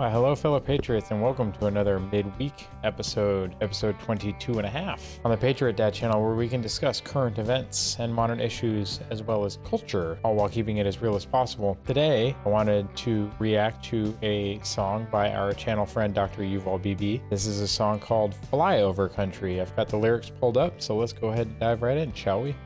Well, hello, fellow Patriots, and welcome to another midweek episode 22 and a half on the Patriot Dad channel, where we can discuss current events and modern issues as well as culture, all while keeping it as real as possible. Today, I wanted to react to a song by our channel friend, Dr. Yuval Bibi. This is a song called Flyover Country. I've got the lyrics pulled up, so let's go ahead and dive right in, shall we?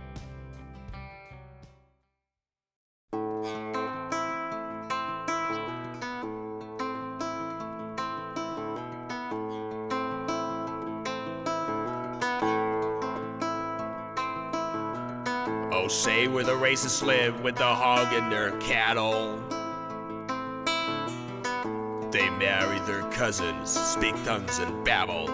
Oh, say where the racists live with the hog and their cattle. They marry their cousins, speak tongues and babble.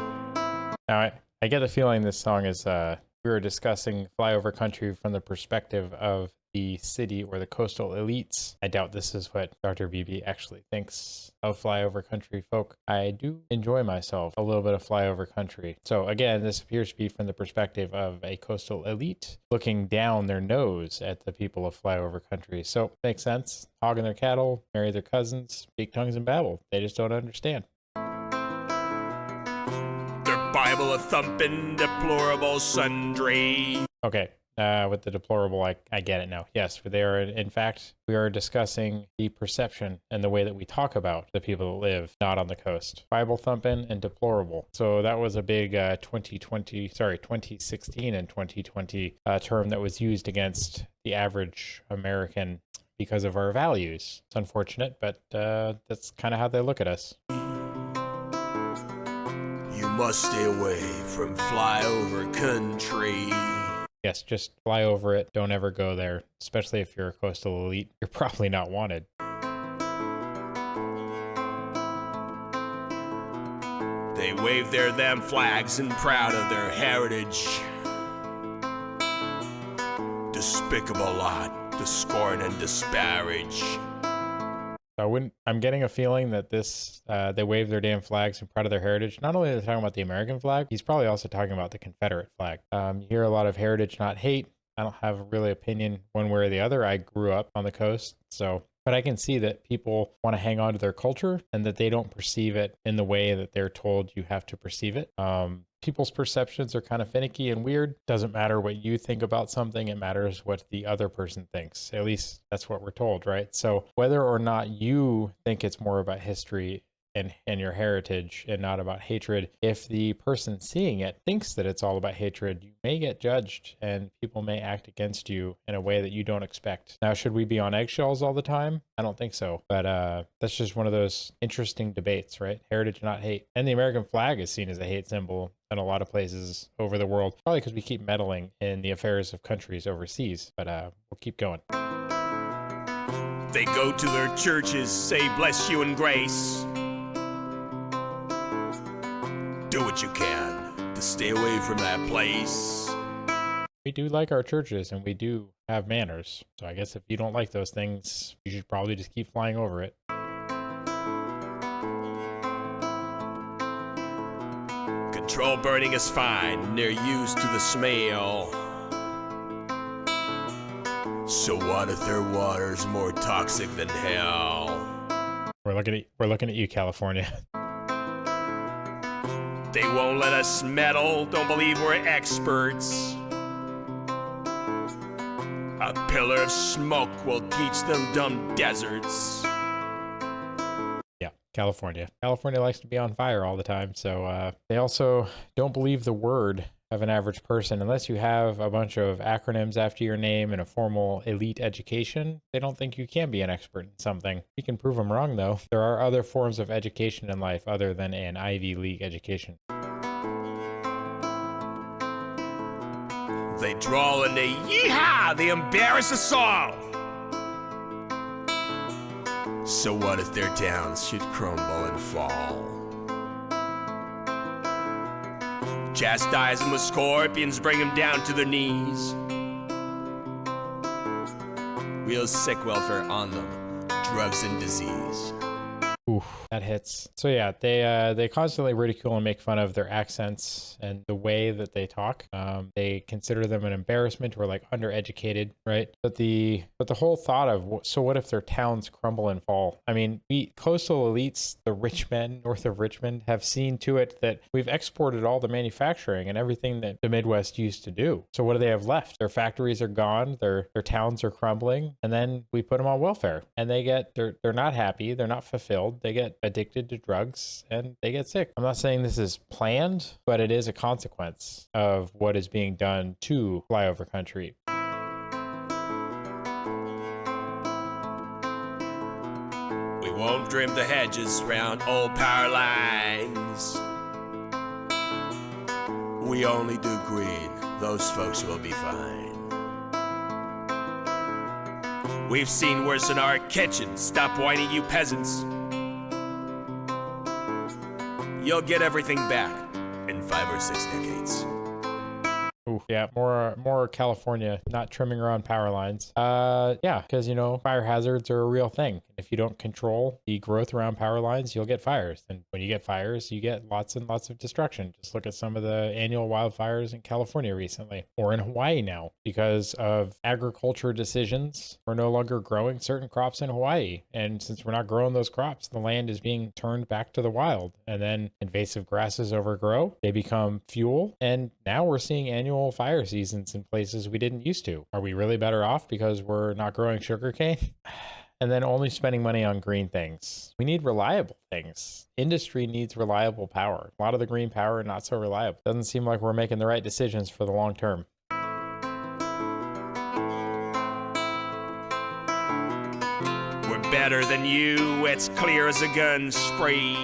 Now, I get the feeling this song is, we were discussing Flyover Country from the perspective of the city or the coastal elites. I doubt this is what Dr. Bibi actually thinks of Flyover Country folk. I do enjoy myself a little bit of Flyover Country. So again, this appears to be from the perspective of a coastal elite looking down their nose at the people of Flyover Country. So makes sense. Hogging their cattle, marry their cousins, speak tongues and babble. They just don't understand. Their Bible a thumping, deplorable sundry. Okay. With the deplorable, I get it now. Yes, they are. In fact, we are discussing the perception and the way that we talk about the people that live not on the coast. Bible thumping and deplorable. So that was a big 2016 and 2020 term that was used against the average American because of our values. It's unfortunate, but that's kind of how they look at us. You must stay away from Flyover Country. Yes, just fly over it. Don't ever go there, especially if you're a coastal elite. You're probably not wanted. They wave their them flags and proud of their heritage. Despicable lot to scorn and disparage. I'm getting a feeling that this, they wave their damn flags and proud of their heritage. Not only are they talking about the American flag, he's probably also talking about the Confederate flag. You hear a lot of heritage, not hate. I don't have really opinion one way or the other. I grew up on the coast, but I can see that people want to hang on to their culture and that they don't perceive it in the way that they're told you have to perceive it. People's perceptions are kind of finicky and weird. Doesn't matter what you think about something, it matters what the other person thinks. At least that's what we're told, right? So whether or not you think it's more about history and your heritage and not about hatred, if the person seeing it thinks that it's all about hatred, you may get judged and people may act against you in a way that you don't expect. Now, should we be on eggshells all the time? I don't think so, but that's just one of those interesting debates, right? Heritage, not hate. And the American flag is seen as a hate symbol in a lot of places over the world, probably because we keep meddling in the affairs of countries overseas, but we'll keep going. They go to their churches, say bless you and grace. Do what you can to stay away from that place. We do like our churches and we do have manners. So I guess if you don't like those things, you should probably just keep flying over it. Control burning is fine. They're used to the smell. So what if their water's more toxic than hell? We're looking at you, California. They won't let us meddle, don't believe we're experts. A pillar of smoke will teach them dumb deserts. Yeah, California. California likes to be on fire all the time, so they also don't believe the word of an average person. Unless you have a bunch of acronyms after your name and a formal elite education, they don't think you can be an expert in something. You can prove them wrong, though. There are other forms of education in life other than an Ivy League education. They drawl and they yeehaw, they embarrass us all. So what if their towns should crumble and fall? Chastise them with scorpions, bring them down to their knees. Real sick welfare on them, drugs and disease. Oof, that hits. So yeah, they constantly ridicule and make fun of their accents and the way that they talk. They consider them an embarrassment or like undereducated, right? But the whole thought of, so what if their towns crumble and fall? I mean, we coastal elites, the rich men north of Richmond, have seen to it that we've exported all the manufacturing and everything that the Midwest used to do. So what do they have left? Their factories are gone, their towns are crumbling, and then we put them on welfare, and they're not happy, they're not fulfilled, they get addicted to drugs, and they get sick. I'm not saying this is planned, but it is a consequence of what is being done to Flyover Country. We won't trim the hedges round old power lines. We only do green, those folks will be fine. We've seen worse in our kitchen, stop whining you peasants. You'll get everything back in 5 or 6 decades. Ooh, yeah, more California, not trimming around power lines. Yeah, because, you know, fire hazards are a real thing. If you don't control the growth around power lines, you'll get fires. And when you get fires, you get lots and lots of destruction. Just look at some of the annual wildfires in California recently, or in Hawaii now. Because of agriculture decisions, we're no longer growing certain crops in Hawaii. And since we're not growing those crops, the land is being turned back to the wild. And then invasive grasses overgrow, they become fuel. And now we're seeing annual fire seasons in places we didn't used to. Are we really better off because we're not growing sugarcane? And then only spending money on green things. We need reliable things. Industry needs reliable power. A lot of the green power, not so reliable. Doesn't seem like we're making the right decisions for the long term. We're better than you, it's clear as a gun spree.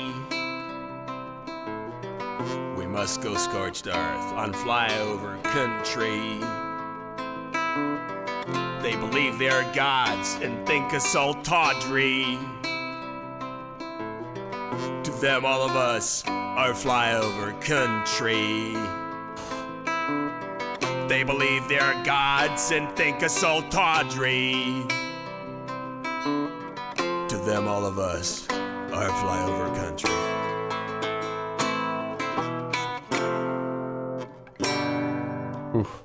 We must go scorched earth on Flyover Country. They believe they're gods and think us all tawdry. To them, all of us are Flyover Country. They believe they're gods and think us all tawdry. To them, all of us are Flyover Country. Oof.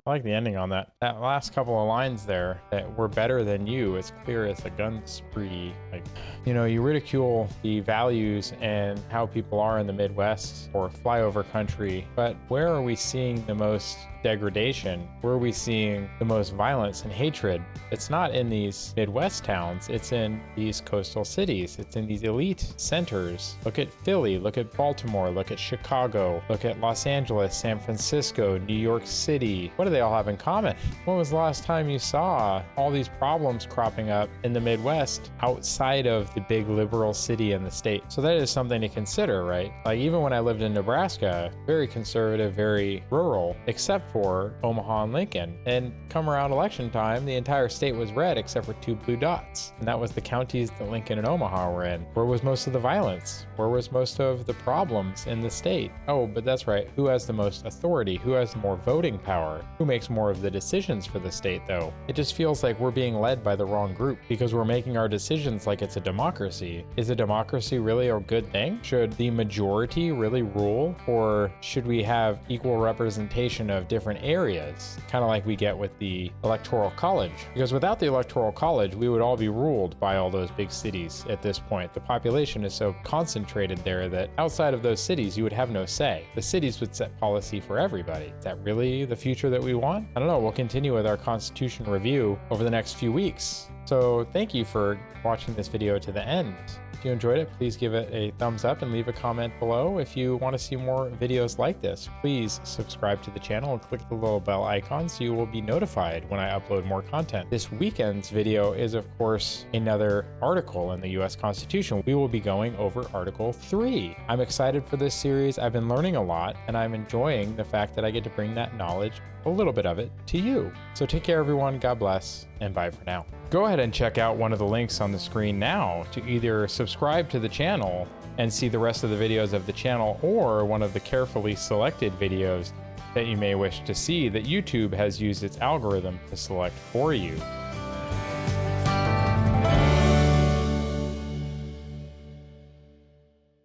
I like the ending on that. That last couple of lines there, that we're better than you, it's clear as a gun spree. Like, you know, you ridicule the values and how people are in the Midwest or Flyover Country, but where are we seeing the most degradation? Where are we seeing the most violence and hatred? It's not in these Midwest towns, it's in these coastal cities, it's in these elite centers. Look at Philly, look at Baltimore, look at Chicago, look at Los Angeles, San Francisco, New York City. What do they all have in common? When was the last time you saw all these problems cropping up in the Midwest outside of the big liberal city in the state? So that is something to consider, right? Like, even when I lived in Nebraska, very conservative, very rural, except for Omaha and Lincoln. And come around election time, the entire state was red except for 2 blue dots. And that was the counties that Lincoln and Omaha were in. Where was most of the violence? Where was most of the problems in the state? Oh, but that's right. Who has the most authority? Who has more voting power? Who makes more of the decisions for the state, though? It just feels like we're being led by the wrong group because we're making our decisions like it's a democracy. Is a democracy really a good thing? Should the majority really rule? Or should we have equal representation of different areas, kind of like we get with the Electoral College? Because without the Electoral College, we would all be ruled by all those big cities at this point. The population is so concentrated there that outside of those cities, you would have no say. The cities would set policy for everybody. Is that really the future that we want? I don't know. We'll continue with our Constitution review over the next few weeks. So thank you for watching this video to the end. If you enjoyed it, please give it a thumbs up and leave a comment below. If you want to see more videos like this, please subscribe to the channel and click the little bell icon so you will be notified when I upload more content. This weekend's video is, of course, another article in the US Constitution. We will be going over Article 3. I'm excited for this series. I've been learning a lot, and I'm enjoying the fact that I get to bring that knowledge, a little bit of it, to you. So take care, everyone. God bless, and bye for now. Go ahead and check out one of the links on the screen now to either subscribe to the channel and see the rest of the videos of the channel, or one of the carefully selected videos that you may wish to see that YouTube has used its algorithm to select for you.